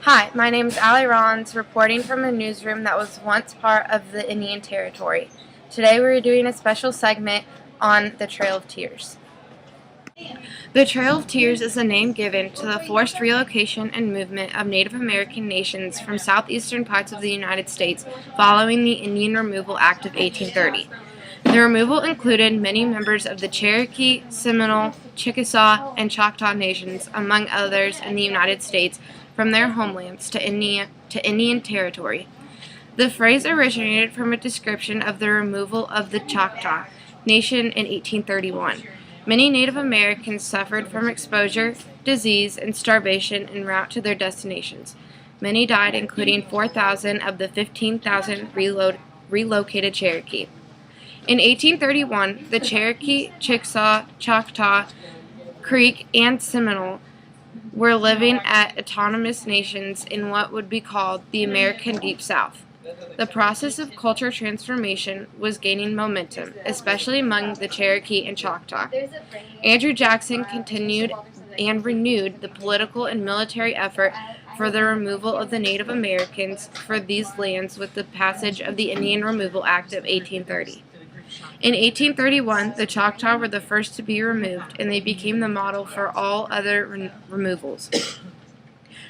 Hi, my name is Allie Rollins, reporting from a newsroom that was once part of the Indian Territory. Today we're doing a special segment on the Trail of Tears. The Trail of Tears is a name given to the forced relocation and movement of Native American nations from southeastern parts of the United States following the Indian Removal Act of 1830. The removal included many members of the Cherokee, Seminole, Chickasaw, and Choctaw nations, among others, in the United States from their homelands to Indian Territory. The phrase originated from a description of the removal of the Choctaw Nation in 1831. Many Native Americans suffered from exposure, disease, and starvation en route to their destinations. Many died, including 4,000 of the 15,000 relocated Cherokee. In 1831, the Cherokee, Chickasaw, Choctaw, Creek, and Seminole were living as autonomous nations in what would be called the American Deep South. The process of culture transformation was gaining momentum, especially among the Cherokee and Choctaw. Andrew Jackson continued and renewed the political and military effort for the removal of the Native Americans for these lands with the passage of the Indian Removal Act of 1830. In 1831, the Choctaw were the first to be removed, and they became the model for all other removals.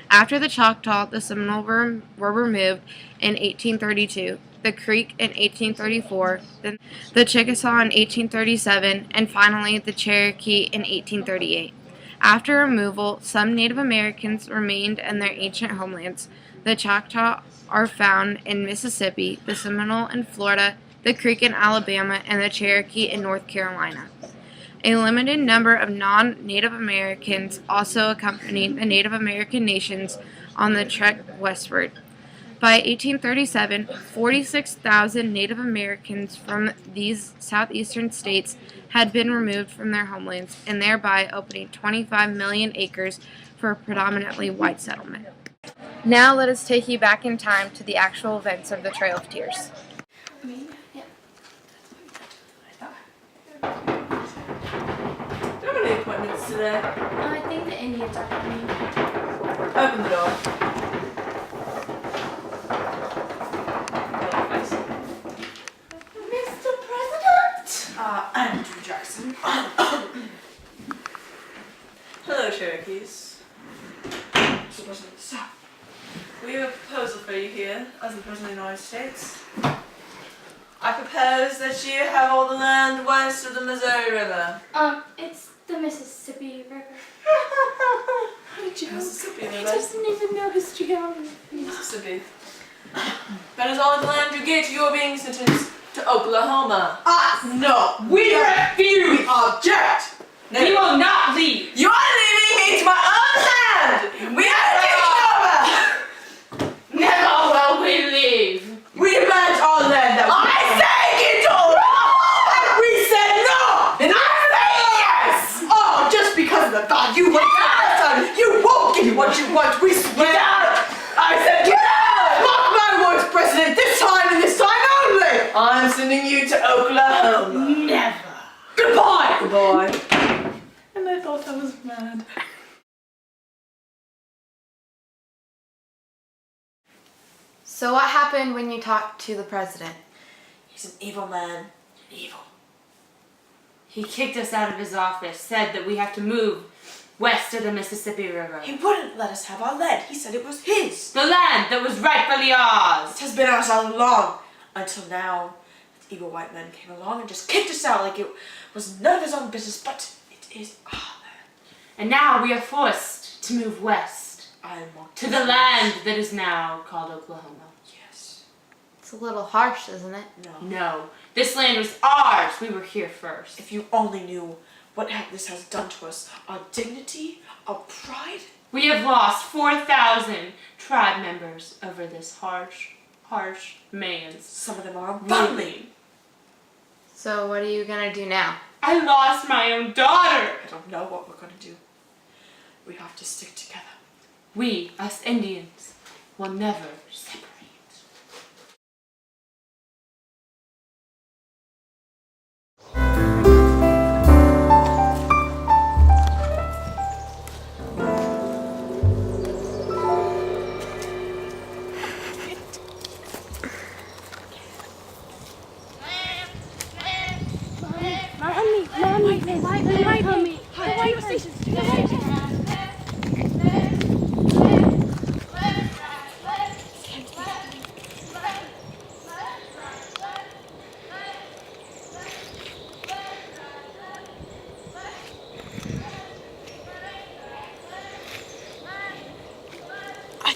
After the Choctaw, the Seminole were removed in 1832, the Creek in 1834, then the Chickasaw in 1837, and finally the Cherokee in 1838. After removal, some Native Americans remained in their ancient homelands. The Choctaw are found in Mississippi, the Seminole in Florida, the Creek in Alabama, and the Cherokee in North Carolina. A limited number of non-Native Americans also accompanied the Native American nations on the trek westward. By 1837, 46,000 Native Americans from these southeastern states had been removed from their homelands, and thereby opening 25 million acres for a predominantly white settlement. Now let us take you back in time to the actual events of the Trail of Tears. Any appointments today? I think the Indians are coming. Open the door. Mr. President! Andrew Jackson. Hello, Cherokees. Mr. President, sir. We have a proposal for you here, as the President of the United States. I propose that you have all the land west of the Missouri River. It's the Mississippi River. Mississippi He River. doesn't even know his geography. Mississippi. That is all the land you get. You are being sentenced to Oklahoma. No, we refuse. We object. We will not leave. You are leaving me to my own land. We are taking over. Never will we leave. We demand our land. I say get over. And we said no. And I say yes. Oh, just because of the thought you went out, you won't get what you want. We swear. Get out. I said get out. Mark my words, President. This time and this time only. I'm sending you to Oklahoma. Never. Goodbye. Goodbye. And I thought I was mad. So what happened when you talked to the president? He's an evil man. Evil. He kicked us out of his office, said that we have to move west of the Mississippi River. He wouldn't let us have our land. He said it was his. The land that was rightfully ours. It has been ours all along. Until now, this evil white man came along and just kicked us out like it was none of his own business, but it is our land. And now we are forced to move west I am more to the land that is now called Oklahoma. Yes. It's a little harsh, isn't it? No. No, this land was ours. We were here first. If you only knew what this has done to us, our dignity, our pride. We have lost 4,000 tribe members over this harsh man's. Some of them are ungodly. ruling. So what are you gonna do now? I lost my own daughter. I don't know what we're going to do. We have to stick together. We, us Indians, will never separate.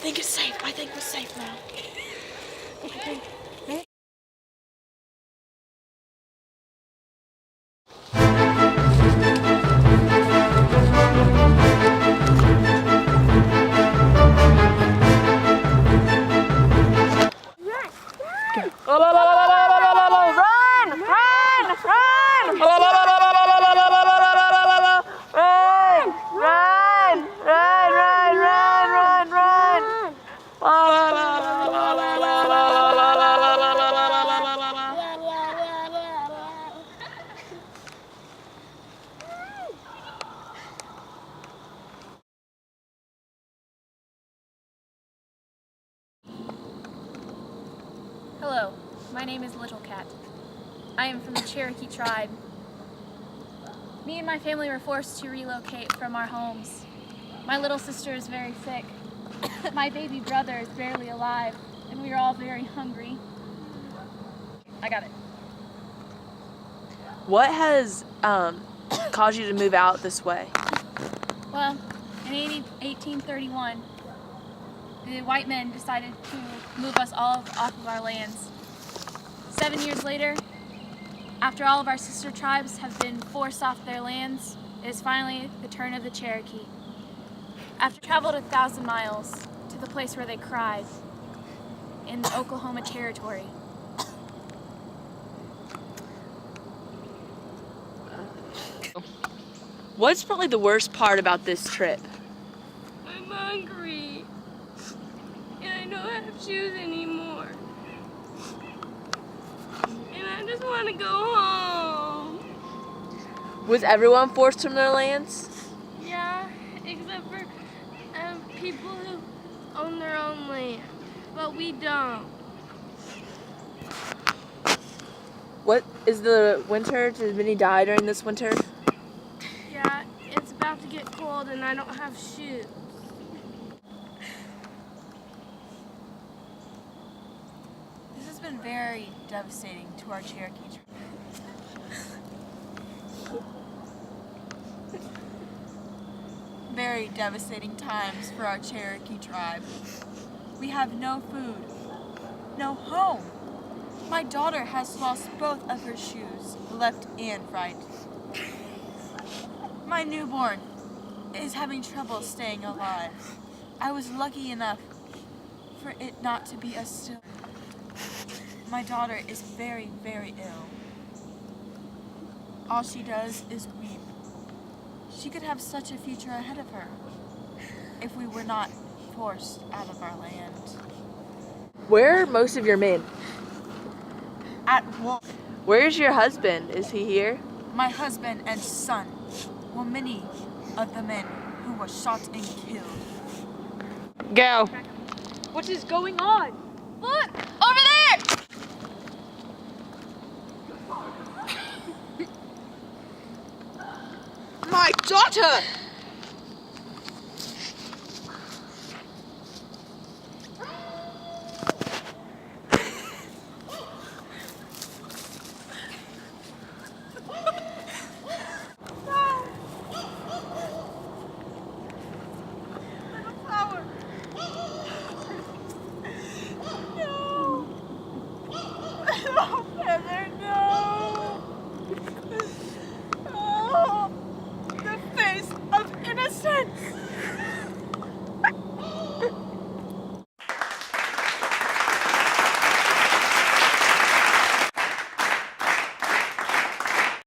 think it's safe. I think we're safe now. Hello, my name is Little Cat. I am from the Cherokee tribe. Me and my family were forced to relocate from our homes. My little sister is very sick. My baby brother is barely alive, and we are all very hungry. I got it. What has caused you to move out this way? Well, in 1831, the white men decided to move us all off of our lands. 7 years later, after all of our sister tribes have been forced off their lands, it is finally the turn of the Cherokee. After traveled 1,000 miles to the place where they cried, in the Oklahoma Territory. What's probably the worst part about this trip? I'm hungry. And I don't have shoes anymore. And I just want to go home. Was everyone forced from their lands? Yeah, except for people who own their own land. But we don't. What is the winter? Did many die during this winter? Yeah, it's about to get cold and I don't have shoes. This has been very devastating to our Cherokee tribe. Very devastating times for our Cherokee tribe. We have no food, no home. My daughter has lost both of her shoes, left and right. My newborn is having trouble staying alive. I was lucky enough for it not to be a still. My daughter is very, very ill. All she does is weep. She could have such a future ahead of her if we were not forced out of our land. Where are most of your men? At war, Where's your husband? Is he here? my husband and son were many of the men who were shot and killed. Go. What is going on? Look! Over there! My daughter! No!